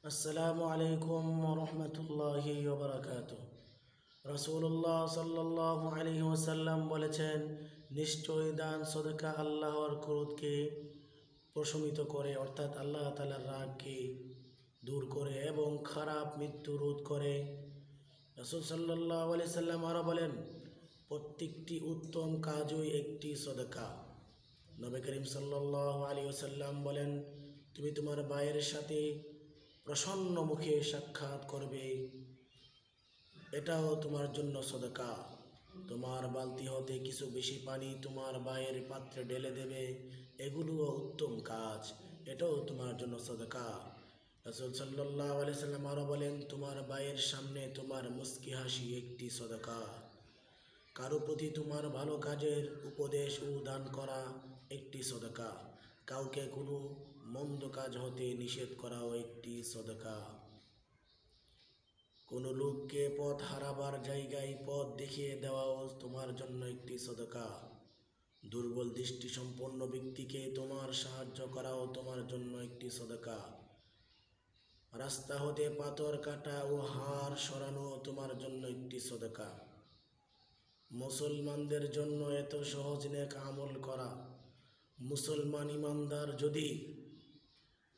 আসসালামু আলাইকুম রহমতুল্লাহি ওবরাকাতুহ। রাসূলুল্লাহ সাল্লাল্লাহু আলাইহি ওয়াসাল্লাম বলেছেন, নিশ্চয়ই দান সদকা আল্লাহর ক্রোধকে প্রশমিত করে, অর্থাৎ আল্লাহ তাআলার রাগকে দূর করে এবং খারাপ মৃত্যু রোধ করে। রাসূল সাল্লাল্লাহু আলাইহি সাল্লাম আরও বলেন, প্রত্যেকটি উত্তম কাজই একটি সদকা। নবী করিম সাল্লাল্লাহু আলাইহি ওয়াসাল্লাম বলেন, তুমি তোমার ভাইয়ের সাথে প্রসন্ন মুখে সাক্ষাৎ করবে, এটাও তোমার জন্য সদকা। তোমার বালতি হতে কিছু বেশি পানি তোমার ভাইয়ের পাত্রে ঢেলে দেবে, এগুলোও উত্তম কাজ, এটাও তোমার জন্য সদকা। রাসূল সাল্লাল্লাহু আলাইহি সাল্লাম আরও বলেন, তোমার ভাইয়ের সামনে তোমার মুস্কি হাসি একটি সদকা। কারো প্রতি তোমার ভালো কাজের উপদেশ ও দান করা একটি সদকা। কাউকে কোনো মন্দ কাজ হতে নিষেধ করাও একটি সদকা। কোনো লোককে পথ হারাবার জায়গায় পথ দেখিয়ে দেওয়াও তোমার জন্য একটি সদকা। দুর্বল দৃষ্টিসম্পন্ন ব্যক্তিকে তোমার সাহায্য করাও তোমার জন্য একটি সদকা। রাস্তা হতে পাথর কাটা ও হাড় সরানো তোমার জন্য একটি সদকা। মুসলমানদের জন্য এত সহজ নেক আমল করা। মুসলমান ইমানদার যদি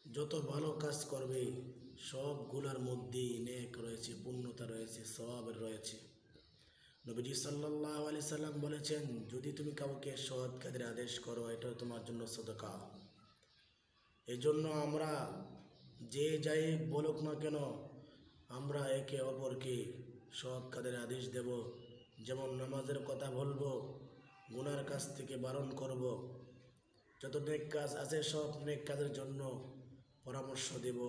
যত ভালো কাজ করবে, সবগুলোর মধ্যেই নেক রয়েছে, পূর্ণতা রয়েছে, সওয়াব রয়েছে। নবীজি সাল্লাল্লাহু আলাইহি সাল্লাম বলেছেন, যদি তুমি কাউকে সৎ কাজের আদেশ করো, এটাও তোমার জন্য সদকা। এজন্য আমরা যে যাই বলুক না কেন, আমরা একে অপরকে সৎ কাজের আদেশ দেব। যেমন নামাজের কথা বলবো, গুনার কাজ থেকে বারণ করব, যত নেক কাজ আছে সব নেক কাজের জন্য পরামর্শ দেব,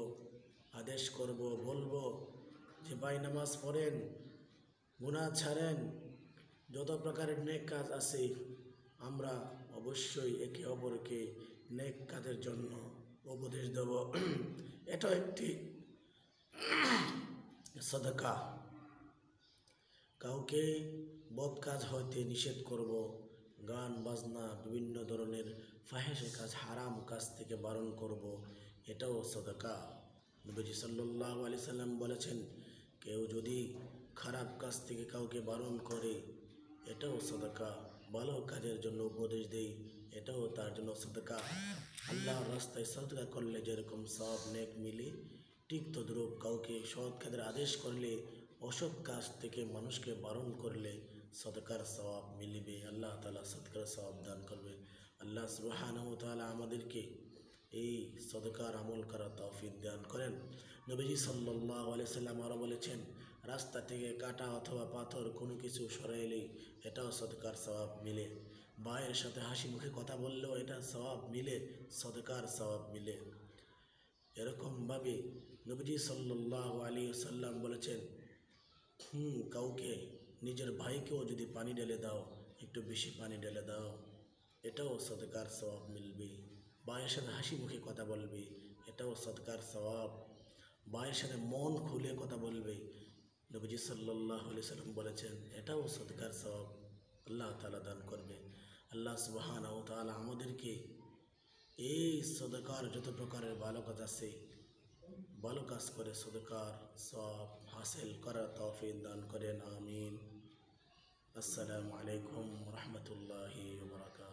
আদেশ করব, বলবো যে ভাই নামাজ পড়েন, গুনাহ ছাড়েন, যত প্রকারের নেক কাজ আছে আমরা অবশ্যই একে অপরকে নেক কাজের জন্য উপদেশ দেব। এটাও একটি সদকা। কাউকে বদ কাজ হইতে নিষেধ করব, গান বাজনা বিভিন্ন ধরনের ফাহেসে কাজ, হারাম কাজ থেকে বারণ করব, এটাও সদকা। নবীজি সাল্লাল্লাহু আলাইহি সাল্লাম বলেছেন, কেউ যদি খারাপ কাজ থেকে কাউকে বারণ করে, এটাও সদকা। ভালো কাজের জন্য উপদেশ দেই, এটাও তার জন্য সদকা। আল্লাহর রাস্তায় সদকা করলে যেরকম সব নেক মিলে, ঠিক তদ্রূপ কাউকে সৎ কাজের আদেশ করলে, অসৎ কাজ থেকে মানুষকে বারণ করলে সদকার সওয়াব মিলবে। আল্লাহ তাআলা সদকার সওয়াব দান করবে। আল্লাহ সুবহানাহু ওয়া তাআলা আমাদেরকে এই সদকার আমল করার তৌফিক দান করেন। নবীজি সাল্লাল্লাহু আলাইহি সাল্লাম আরও বলেছেন, রাস্তা থেকে কাটা অথবা পাথর কোনো কিছু সরাইলেই এটাও সদকার সওয়াব মিলে। ভাইয়ের সাথে হাসি মুখে কথা বললেও এটা সওয়াব মিলে, সদকার সওয়াব মিলে। এরকমভাবে নবীজি সাল্লাল্লাহু আলাইহি ওয়াসাল্লাম বলেছেন, কাউকে নিজের ভাইকেও যদি পানি ঢেলে দাও, একটু বেশি পানি ঢেলে দাও, এটাও সদকার সওয়াব মিলবে। ভাইয়ের সাথে হাসি মুখে কথা বলবে, এটাও সদকার সওয়াব। ভাইয়ের সাথে মন খুলে কথা বলবে, নবীজি সাল্লাল্লাহু আলাইহি সাল্লাম বলেছেন, এটাও সদকার সওয়াব। আল্লাহ তাআলা দান করবে। আল্লাহ সুবহানাহু ওয়া তাআলা আমাদেরকে এই সদকার যত প্রকারের ভালো কাজ আছে, ভালো কাজ করে সদকার সওয়াব হাসিল করার তৌফিক দান করেন। আমিন। আসসালামু আলাইকুম রহমতুল্লাহি ওয়া বারাকাতুহু।